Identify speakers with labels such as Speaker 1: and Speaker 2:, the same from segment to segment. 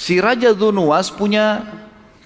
Speaker 1: Si Raja Dzunnuwas punya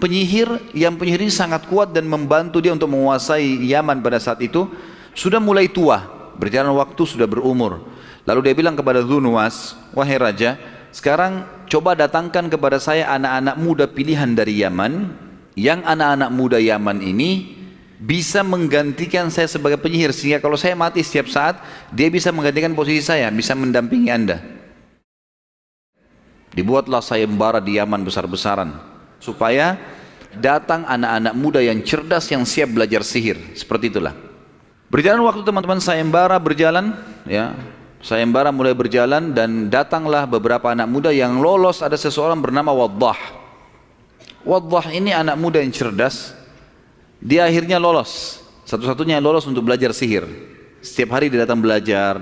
Speaker 1: penyihir yang penyihir ini sangat kuat dan membantu dia untuk menguasai Yaman pada saat itu. Sudah mulai tua, berjalan waktu sudah berumur. Lalu dia bilang kepada Dzunnuwas, wahai Raja, sekarang coba datangkan kepada saya anak-anak muda pilihan dari Yaman, yang anak-anak muda Yaman ini bisa menggantikan saya sebagai penyihir, sehingga kalau saya mati setiap saat, dia bisa menggantikan posisi saya, bisa mendampingi Anda. Dibuatlah sayembara di Yaman besar-besaran, supaya datang anak-anak muda yang cerdas, yang siap belajar sihir. Seperti itulah. Berjalan waktu teman-teman, sayembara berjalan, ya. Sayembara mulai berjalan dan datanglah beberapa anak muda yang lolos. Ada seseorang bernama Waddah. Waddah ini anak muda yang cerdas. Dia akhirnya lolos, satu-satunya yang lolos untuk belajar sihir. Setiap hari dia datang belajar,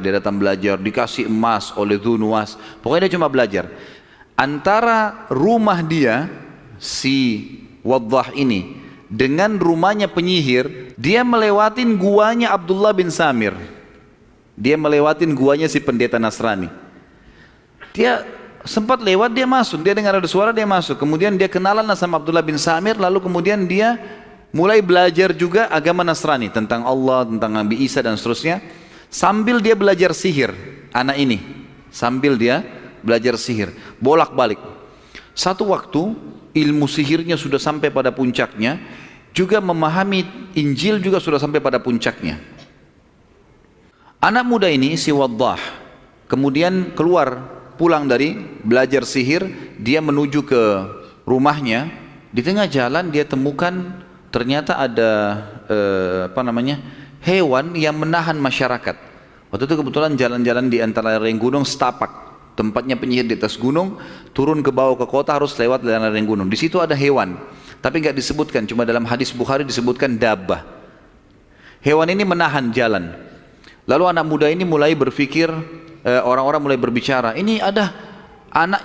Speaker 1: dikasih emas oleh Dzunnuwas. Pokoknya dia cuma belajar. Antara rumah dia, si Waddah ini, dengan rumahnya penyihir, dia melewatin guanya Abdullah bin Samir. Dia melewatin guanya si pendeta Nasrani. Dia sempat lewat, dia masuk, dia dengar ada suara, dia masuk. Kemudian dia kenalan sama Abdullah bin Samir, lalu kemudian dia mulai belajar juga agama Nasrani, tentang Allah, tentang Nabi Isa dan seterusnya. Sambil dia belajar sihir, anak ini, sambil dia belajar sihir, bolak-balik. Satu waktu ilmu sihirnya sudah sampai pada puncaknya, juga memahami Injil juga sudah sampai pada puncaknya. Anak muda ini, si Waddah, kemudian keluar, pulang dari belajar sihir, dia menuju ke rumahnya. Di tengah jalan dia temukan ternyata ada hewan yang menahan masyarakat. Waktu itu kebetulan jalan-jalan di antara lereng gunung setapak, tempatnya penyihir di atas gunung, turun ke bawah ke kota harus lewat lereng gunung. Di situ ada hewan, tapi nggak disebutkan, cuma dalam hadis Bukhari disebutkan dabbah. Hewan ini menahan jalan. Lalu anak muda ini mulai berpikir, orang-orang mulai berbicara, ini ada anak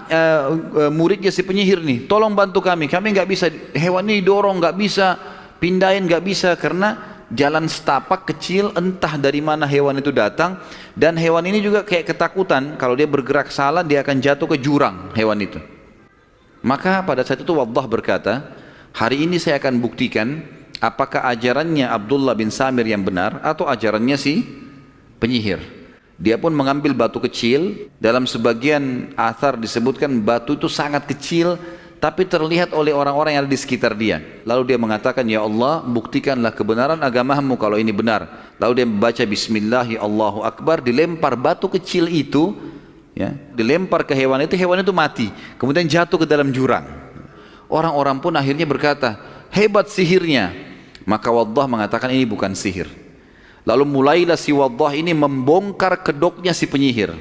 Speaker 1: muridnya si penyihir nih, tolong bantu kami nggak bisa, hewan ini dorong, nggak bisa pindahin, nggak bisa, karena jalan setapak kecil, entah dari mana hewan itu datang. Dan hewan ini juga kayak ketakutan, kalau dia bergerak salah dia akan jatuh ke jurang, hewan itu. Maka pada saat itu Waddah berkata, hari ini saya akan buktikan apakah ajarannya Abdullah bin Samir yang benar atau ajarannya si penyihir. Dia pun mengambil batu kecil, dalam sebagian athar disebutkan batu itu sangat kecil, tapi terlihat oleh orang-orang yang ada di sekitar dia. Lalu dia mengatakan, ya Allah, buktikanlah kebenaran agamamu kalau ini benar. Lalu dia membaca Bismillahi Allahu Akbar, dilempar batu kecil itu, ya, dilempar ke hewan itu mati, kemudian jatuh ke dalam jurang. Orang-orang pun akhirnya berkata, hebat sihirnya. Maka Waddah mengatakan, ini bukan sihir. Lalu mulailah si Waddah ini membongkar kedoknya si penyihir.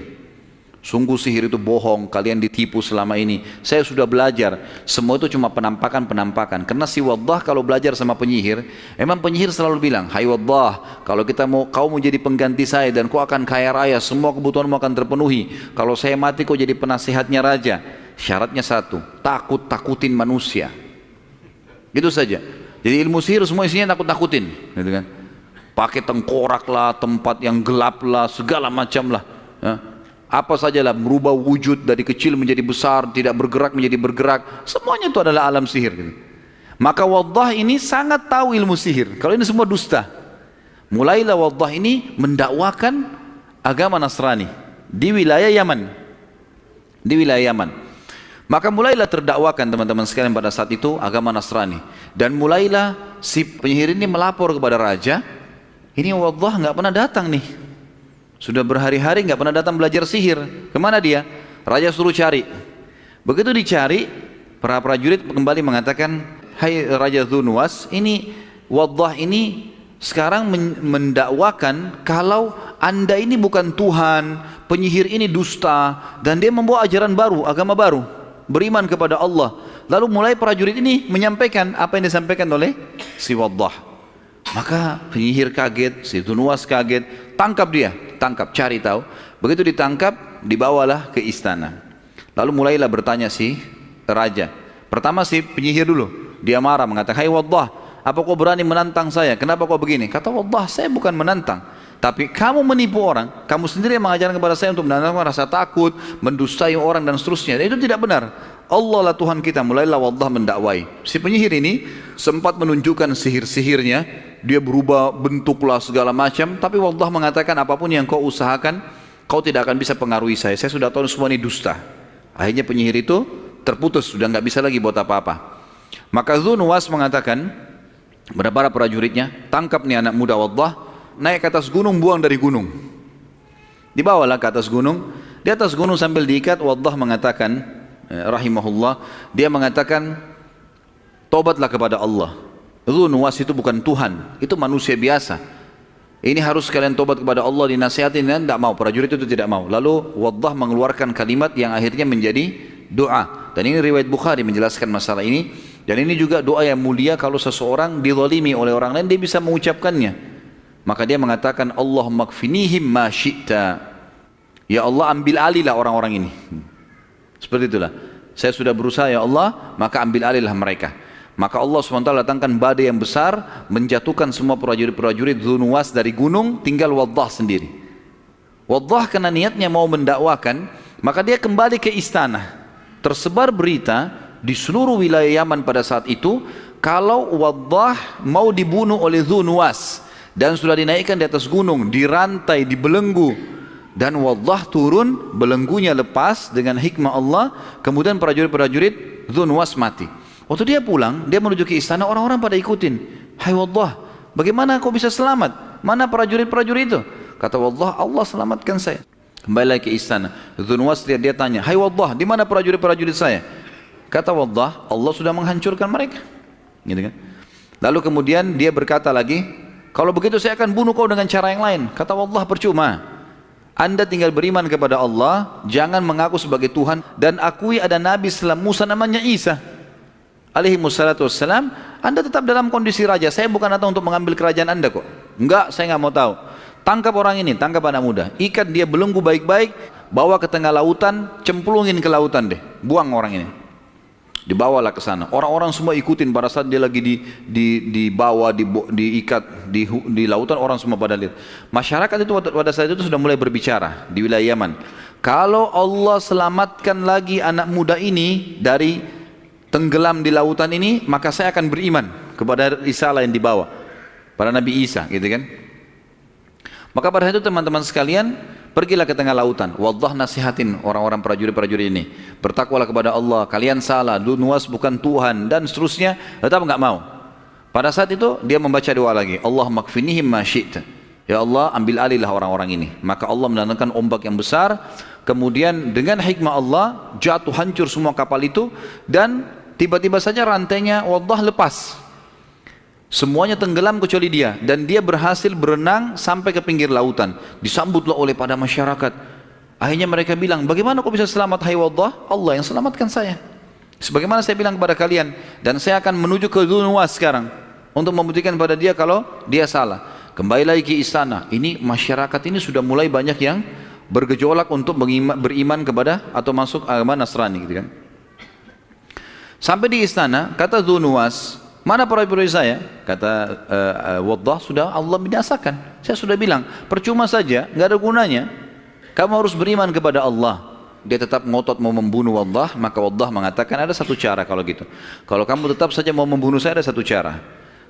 Speaker 1: Sungguh sihir itu bohong, kalian ditipu selama ini. Saya sudah belajar, semua itu cuma penampakan-penampakan. Karena si Waddah kalau belajar sama penyihir, emang penyihir selalu bilang, hai Waddah, kalau kau mau jadi pengganti saya dan kau akan kaya raya, semua kebutuhanmu akan terpenuhi. Kalau saya mati kau jadi penasihatnya raja. Syaratnya satu, takut-takutin manusia. Gitu saja. Jadi ilmu sihir semua isinya takut-takutin, gitu kan? Pakai tengkorak lah, tempat yang gelap lah, segala macam lah, ya. Apa sajalah, merubah wujud dari kecil menjadi besar, tidak bergerak menjadi bergerak, semuanya itu adalah alam sihir, gitu. Maka Waddah ini sangat tahu ilmu sihir, kalau ini semua dusta. Mulailah Waddah ini mendakwakan agama Nasrani di wilayah Yaman, di wilayah Yaman. Maka mulailah terdakwakan teman-teman sekalian pada saat itu agama Nasrani, dan mulailah si penyihir ini melapor kepada raja. Ini Waddah nggak pernah datang nih, sudah berhari-hari nggak pernah datang belajar sihir. Kemana dia? Raja suruh cari. Begitu dicari, para prajurit kembali mengatakan, hai Raja Dzunnuwas, ini Waddah ini sekarang mendakwakan kalau anda ini bukan Tuhan, penyihir ini dusta, dan dia membawa ajaran baru, agama baru, beriman kepada Allah. Lalu mulai prajurit ini menyampaikan apa yang disampaikan oleh si Waddah. Maka penyihir kaget, si Dzunnuwas kaget, tangkap dia, tangkap, cari tahu. Begitu ditangkap, dibawalah ke istana. Lalu mulailah bertanya si raja. Pertama si penyihir dulu, dia marah mengatakan, hai Waddah, apa kau berani menantang saya? Kenapa kau begini? Kata Waddah, saya bukan menantang, tapi kamu menipu orang, kamu sendiri yang mengajarkan kepada saya untuk menanamkan rasa takut, mendustai orang dan seterusnya. Itu tidak benar. Allah lah Tuhan kita. Mulailah Waddah mendakwai. Si penyihir ini sempat menunjukkan sihir-sihirnya, dia berubah bentuklah segala macam, tapi Waddah mengatakan apapun yang kau usahakan, kau tidak akan bisa pengaruhi saya sudah tahu semua ini dusta. Akhirnya penyihir itu terputus, sudah nggak bisa lagi buat apa-apa. Maka Dhu Nuwas mengatakan kepada para prajuritnya, tangkap nih anak muda Waddah, naik ke atas gunung, buang dari gunung. Dibawalah ke atas gunung. Di atas gunung sambil diikat, Waddah mengatakan, rahimahullah, dia mengatakan, tobatlah kepada Allah. Dhu Nuwas itu bukan Tuhan, itu manusia biasa. Ini harus kalian tobat kepada Allah, dinasihatin, dan tidak mau. Prajurit itu tidak mau. Lalu Waddah mengeluarkan kalimat yang akhirnya menjadi doa. Dan ini riwayat Bukhari menjelaskan masalah ini. Dan ini juga doa yang mulia kalau seseorang dizalimi oleh orang lain, dia bisa mengucapkannya. Maka dia mengatakan, Allahumma kfinihim ma syi'ta. Ya Allah, ambil alihlah orang-orang ini. Seperti itulah. Saya sudah berusaha ya Allah, maka ambil alihlah mereka. Maka Allah SWT datangkan badai yang besar, menjatuhkan semua prajurit-prajurit Dhu Nuwas dari gunung, tinggal Waddah sendiri. Waddah karena niatnya mau mendakwakan, maka dia kembali ke istana. Tersebar berita di seluruh wilayah Yaman pada saat itu, kalau Waddah mau dibunuh oleh Dhu Nuwas. Dan sudah dinaikkan di atas gunung, dirantai, dibelenggu. Dan Waddah turun, belenggunya lepas dengan hikmah Allah. Kemudian prajurit-prajurit Dhu Nuwas mati. Waktu dia pulang, dia menuju ke istana, orang-orang pada ikutin. Hai Waddah, bagaimana kau bisa selamat? Mana prajurit-prajurit itu? Kata Waddah, Allah selamatkan saya. Kembali lagi ke istana. Dhu Nuwas lihat, dia tanya, hai Waddah, di mana prajurit-prajurit saya? Kata Waddah, Allah sudah menghancurkan mereka. Gitu kan? Lalu kemudian dia berkata lagi, kalau begitu saya akan bunuh kau dengan cara yang lain. Kata Waddah, percuma. Anda tinggal beriman kepada Allah, jangan mengaku sebagai Tuhan, dan akui ada Nabi setelah Musa namanya Isa alaihi wassalatu wassalam. Anda tetap dalam kondisi raja. Saya bukan datang untuk mengambil kerajaan Anda kok. Enggak, saya nggak mau tahu. Tangkap orang ini, tangkap anak muda, ikat dia belenggu baik-baik, bawa ke tengah lautan, cemplungin ke lautan deh, buang orang ini. Dibawalah ke sana. Orang-orang semua ikutin pada saat dia lagi dibawa, diikat di lautan, orang semua pada lihat. Masyarakat itu pada saat itu sudah mulai berbicara di wilayah Yaman. Kalau Allah selamatkan lagi anak muda ini dari tenggelam di lautan ini, maka saya akan beriman kepada risalah yang dibawa pada Nabi Isa, gitu kan? Maka pada saat itu teman-teman sekalian, pergilah ke tengah lautan. Waddah nasihatin orang-orang prajurit-prajurit ini, bertakwalah kepada Allah, kalian salah, Dhu Nuwas bukan Tuhan, dan seterusnya. Tetap enggak mau. Pada saat itu dia membaca doa lagi, Allahumma kfinihim ma syi'ta. Ya Allah, ambil alihlah orang-orang ini. Maka Allah mendatangkan ombak yang besar. Kemudian dengan hikmah Allah jatuh hancur semua kapal itu, dan tiba-tiba saja rantainya Waddah lepas. Semuanya tenggelam kecuali dia, dan dia berhasil berenang sampai ke pinggir lautan. Disambutlah oleh pada masyarakat. Akhirnya mereka bilang, bagaimana kau bisa selamat hai Waddah? Allah yang selamatkan saya. Sebagaimana saya bilang kepada kalian, dan saya akan menuju ke Dhu Nuwas sekarang untuk membuktikan pada dia kalau dia salah. Kembali lagi ke istana. Ini masyarakat ini sudah mulai banyak yang bergejolak untuk beriman kepada atau masuk agama Nasrani, gitu kan. Sampai di istana, kata Dhu Nuwas, mana prajurit saya? Kata Waddah, sudah Allah binasakan. Saya sudah bilang, percuma saja, nggak ada gunanya. Kamu harus beriman kepada Allah. Dia tetap ngotot mau membunuh Waddah, maka Waddah mengatakan ada satu cara kalau gitu. Kalau kamu tetap saja mau membunuh saya, ada satu cara.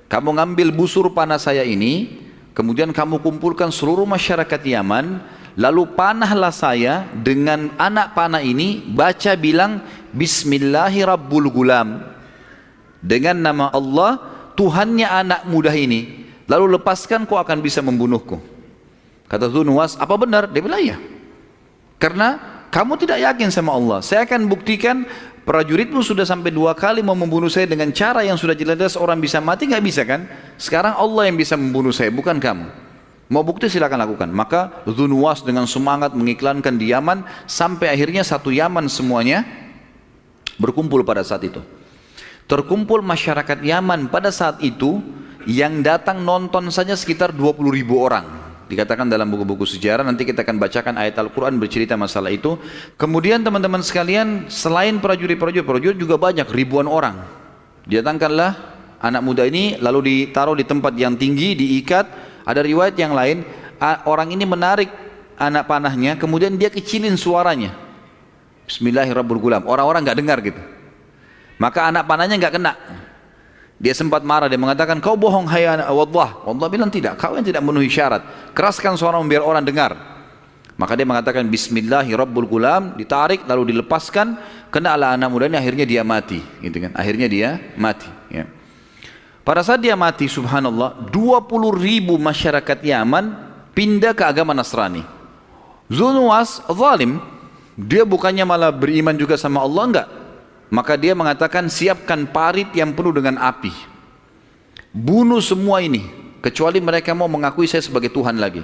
Speaker 1: Kamu ngambil busur panah saya ini, kemudian kamu kumpulkan seluruh masyarakat Yaman, lalu panahlah saya dengan anak panah ini, baca bilang, Bismillahirrabbilgulam. Dengan nama Allah, Tuhannya anak muda ini, lalu lepaskan, kau akan bisa membunuhku. Kata Dhu Nuwas, apa benar? Dia bilang, iya. Karena kamu tidak yakin sama Allah. Saya akan buktikan, prajuritmu sudah sampai 2 kali mau membunuh saya dengan cara yang sudah jelas orang bisa mati, nggak bisa kan? Sekarang Allah yang bisa membunuh saya, bukan kamu. Mau bukti silakan lakukan. Maka Dhu Nuwas dengan semangat mengiklankan di Yaman, sampai akhirnya satu Yaman semuanya berkumpul pada saat itu. Terkumpul masyarakat Yaman pada saat itu, yang datang nonton saja sekitar 20.000 orang. Dikatakan dalam buku-buku sejarah, nanti kita akan bacakan ayat Al-Quran bercerita masalah itu. Kemudian teman-teman sekalian, selain prajurit juga banyak, ribuan orang. Didatangkanlah anak muda ini, lalu ditaruh di tempat yang tinggi, diikat. Ada riwayat yang lain, orang ini menarik anak panahnya, kemudian dia kecilin suaranya. Bismillahirrahmanirrahim. Orang-orang nggak dengar gitu. Maka anak panahnya nggak kena. Dia sempat marah, dia mengatakan, kau bohong hai anak wallah. Allah bilang tidak, kau yang tidak memenuhi syarat. Keraskan suara biar orang dengar. Maka dia mengatakan Bismillahirrahmanirrahim, ditarik lalu dilepaskan, kenalah anak muda ini, akhirnya dia mati, gitu kan? Akhirnya dia mati. Ya. Pada saat dia mati, subhanallah, 20.000 masyarakat Yaman pindah ke agama Nasrani. Zulnuwas zalim, dia bukannya malah beriman juga sama Allah, enggak. Maka dia mengatakan siapkan parit yang penuh dengan api, bunuh semua ini kecuali mereka mau mengakui saya sebagai Tuhan lagi.